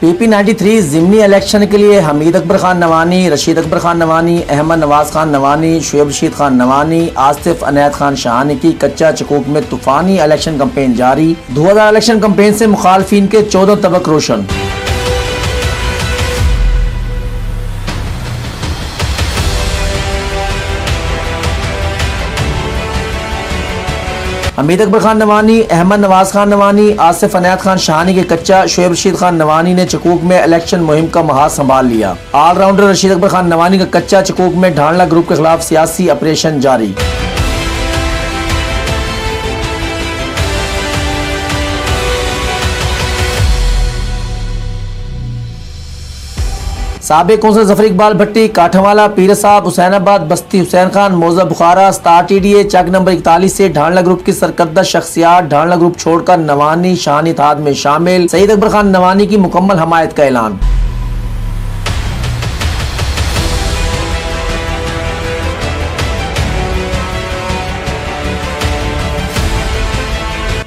PP93 ज़िमनी election के लिए हमीद अकबर खान नवानी, रशीद अकबर खान नवानी, अहमद नवाज खान नवानी, शुएब रशीद खान नवानी, आसिफ अनैत खान शाहानी की कच्चा चकूक में तूफानी इलेक्शन कैंपेन जारी। 2000 इलेक्शन कैंपेन से मुखालफिन के 14 तबक रोशन। हमीद अकबर खान नवानी, अहमद नवाज खान नवानी, आसिफ अनैत खान शाहानी के कच्चा, शुएब रशीद खान नवानी ने चकूक में इलेक्शन मुहिम का महाज संभाल लिया। ऑलराउंडर रशीद अकबर खान नवानी का कच्चा चकूक में ढांडला ग्रुप के खिलाफ सियासी ऑपरेशन जारी। साबिक कौंसल जफर इकबाल भट्टी, काठवाला, पीर साहब, हुसैनाबाद, बस्ती हुसैन खान, मौजा बुखारा, स्टार TDA, चक नंबर 41 से ढांडला ग्रुप की सरकर्दा शख्सियात ढांडला ग्रुप छोड़कर नवानी शाहानी इत्तेहाद में शामिल। सईद अकबर खान नवानी की मुकम्मल हमायत का ऐलान।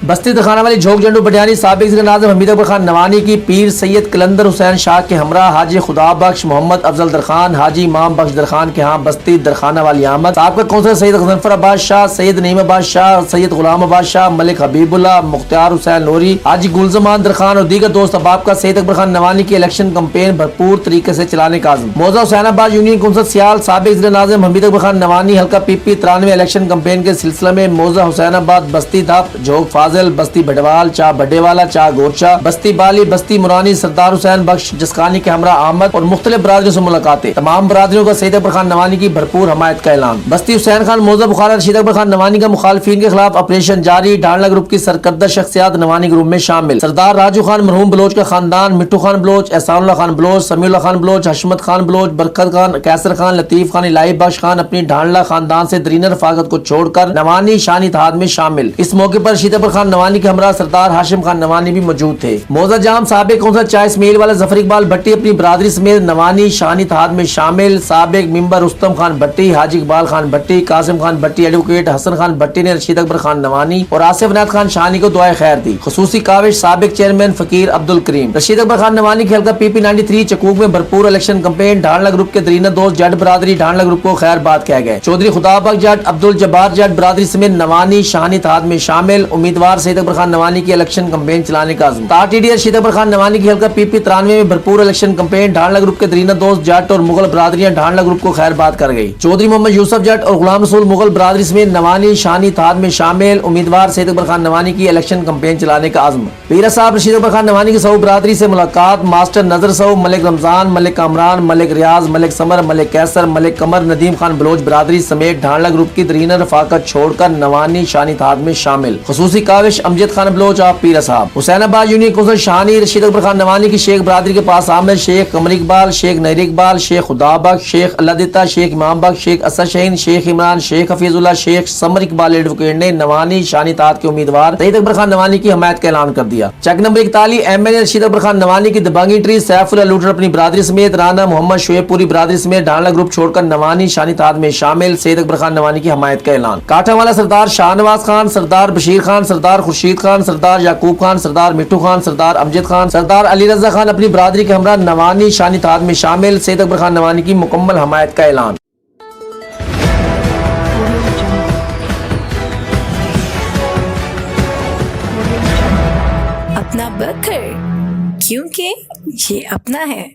बस्ती दखाना वाली झोंक जंडू बटियानी, साबिक ज़िला नाज़िम हमीद अकबर खान नवानी की पीर सैयद कलंदर हुसैन शाह के हमरा हाजी खुदा बख्श मोहम्मद अफजल दरखान, हाजी इमाम बख्श दरखान के यहाँ बस्ती दरखाना वाली आमद। साबिक़ कौंसलर सैयद गज़नफर अब्बास शाह, सैयद नईम अब्बास शाह, सैयद गुलाम अब्बास शाह, मलिक हबीबुल्लाह, मुख्तार हुसैन नूरी, हाजी गुलजमान दरखान और दीगर दोस्त अहबाब का सईद अकबर खान नवानी की इलेक्शन कैंपेन भरपूर तरीके से चलाने का आज़म। मौजा हुसैनाबाद यूनियन कौंसल सियाल, साबिक ज़िला नाज़िम हमीद अकबर खान नवानी हल्का PP 93 इलेक्शन कैंपेन के सिलसिले में मौजा हुसैनाबाद, बस्ती धप, झोंक फाजिल, बस्ती भडवाल, चा बड्डेवाला, चा गोरचा, बस्ती बाली, बस्ती मुरानी, सरदार हुसैन बख्श जसकानी के हमरा आमद और मुख्तलिफ बरादरियों से मुलाकातें। तमाम बरादरियों का सईद अकबर खान नवानी की भरपूर हमायत का ऐलान। बस्ती हुसैन खान, मौजा बुखारा, रशीद अकबर खान नवानी का मुखालफिन के खिलाफ ऑपरेशन जारी। ढांडला ग्रुप की सरकर्दा शख्सियात नवानी ग्रुप में शामिल। सरदार राजू खान मरहूम बलोच का खानदान, मिट्टू खान बलोच, एहसानुल्लाह खान बलोच, समीउल्लाह खान बलोच, हशमत खान बलोच, बरकत खान, कैसर खान, लतीफ खान, इलाही बख्श खान अपनी ढांडला खानदान से दरीन रफाकत को छोड़कर नवानी शाहानी इत्तेहाद में शामिल। इस मौके पर रशीद अकबर खान नवानी के हमरा सरदार हाशिम खान नवानी भी मौजूद थे। मौजा जाम, साबिक कौंसलर चाइस मेल वाला जफर इकबाल भट्टी अपनी बरादरी समेत नवानी शाहानी इत्तेहाद में शामिल। साबिक मेंबर रुस्तम खान भट्टी, हाजी इकबाल खान भट्टी, कासिम खान भट्टी, एडवोकेट हसन खान भट्टी ने रशीद अकबर खान नवानी और आसिफ अनैत खान शाहानी को दुआए खैर दी। खुसूसी काविश साबिक चेयरमैन फकीर अब्दुल करीम। रशीद अकबर खान नवानी के हल्का PP93 चकूक में भरपूर इलेक्शन कैंपेन। ढांडला ग्रुप के दरीना दोस्त जट बरादरी ढांडला ग्रुप को खैर बात कह गए। चौधरी खुदाबख्श जट, अब्दुल जब्बार जट बरादरी समेत नवानी शाहानी इत्तेहाद में शामिल। उम्मीदवार सईद अकबर खान नवानी की इलेक्शन कैंपेन चलाने का आज़म। स्टार TDA रशीद अकबर खान नवानी की हल्का PP 93 में भरपूर इलेक्शन कैंपेन। ढांडला ग्रुप के दरीना दोस्त जट और मुगल बरादरियां ढांडला ग्रुप को खैर बात कर गई। चौधरी मोहम्मद यूसुफ जट और गुलाम रसूल मुगल बरादरी समेत नवानी शाहानी इत्तेहाद में शामिल। उम्मीदवार सईद अकबर खान नवानी की इलेक्शन कैंपेन चलाने का आज़म। पीर साहब रशीद अकबर खान नवानी की सऊ बरादरी से मुलाकात। मास्टर नजर सऊ, मलिक रमजान, मलिक कामरान, मलिक रियाज, मलिक समर, मलिक कैसर, मलिक कमर, नदीम खान बलोच बरादरी समेत ढांडला ग्रुप की दरीना रफाकत छोड़कर नवानी शाहानी इत्तेहाद में शामिल। खुसूसी काविश अमजद खान बलोच आप पीर साहब। हुसैनाबाद यूनियन कौंसल शाहानी रशीद अकबर खान नवानी की शेख बरादरी के पास आमिर, शेख कमर इकबाल, शेख नईर इकबाल, शेख खुदा बख्श, शेख अल्लादिता, शेख इमाम बख्श, शेख असद शहीन, शेख इमरान, शेख हफीजुल्लाह, शेख समर इकबाल एडवोकेट ने नवानी शाहानी इत्तेहाद के उम्मीदवार सईद अकबर खान नवानी की हमायत का ऐलान कर दिया। चक नंबर 41 MNA रशीद अकबर खान नवानी की दबंगी ट्री सैफुल्लाह लूटर अपनी बरादरी समेत राना मोहम्मद शुएब पूरी बरादरी समेत ढांडला ग्रुप छोड़कर नवानी शाहानी इत्तेहाद में शामिल। सईद अकबर खान नवानी की हमायत का ऐलान। काठावाला सरदार शाहनवाज खान, सरदार बशीर खान, सरदार खुर्शीद खान, सरदार याकूब खान, सरदार मिट्टू खान, सरदार अमजद खान, सरदार अली रजा खान अपनी बरादरी के हमरा नवानी शाहानी इत्तेहाद में शामिल। सईद अकबर खान नवानी की मुकम्मल हमायत का ऐलान। अपना बकर क्योंकि ये अपना है।